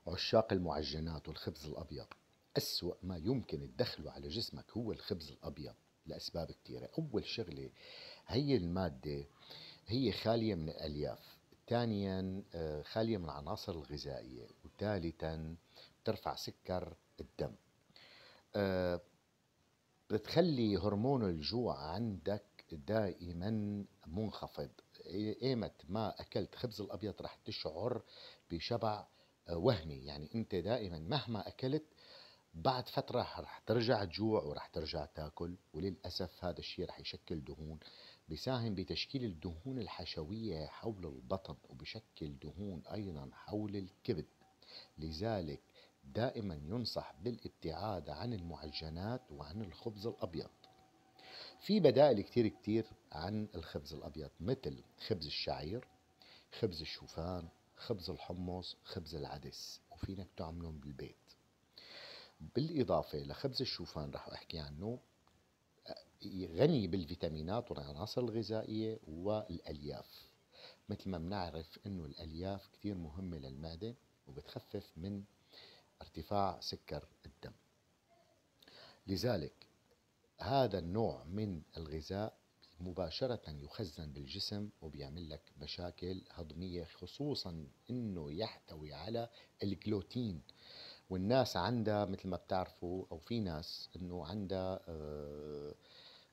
عشاق المعجنات والخبز الأبيض، أسوأ ما يمكن تدخله على جسمك هو الخبز الأبيض لأسباب كثيرة. أول شغلة، هي المادة هي خالية من الألياف. ثانيا خالية من العناصر الغذائية. وثالثا بترفع سكر الدم. آه، بتخلي هرمون الجوع عندك دائما منخفض. ايمت ما اكلت خبز الابيض رح تشعر بشبع وهمي، يعني انت دائما مهما اكلت بعد فترة رح ترجع تجوع ورح ترجع تاكل، وللأسف هذا الشيء رح يشكل دهون، بيساهم بتشكيل الدهون الحشوية حول البطن، وبشكل دهون أيضا حول الكبد. لذلك دائما ينصح بالابتعاد عن المعجنات وعن الخبز الأبيض. في بدائل كتير كتير عن الخبز الأبيض، مثل خبز الشعير، خبز الشوفان، خبز الحمص، خبز العدس، وفينك تعملهم بالبيت. بالإضافة لخبز الشوفان رح أحكي عنه، غني بالفيتامينات والعناصر الغذائية والألياف. مثل ما بنعرف أنه الألياف كتير مهمة للمعدة وبتخفف من ارتفاع سكر الدم. لذلك هذا النوع من الغذاء مباشرة يخزن بالجسم وبيعمل لك مشاكل هضمية، خصوصا انه يحتوي على الجلوتين. والناس عندها مثل ما بتعرفوا، او في ناس انه عندها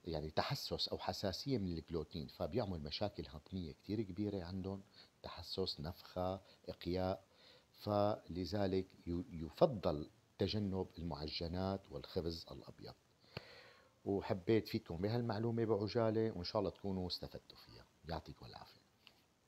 يعني تحسس او حساسية من الجلوتين، فبيعمل مشاكل هضمية كتير كبيرة عندهم، تحسس، نفخة، اقياء. فلذلك يفضل تجنب المعجنات والخبز الابيض. وحبيت فيكم بهالمعلومة بعجالة، وإن شاء الله تكونوا استفدتوا فيها. يعطيكم العافية.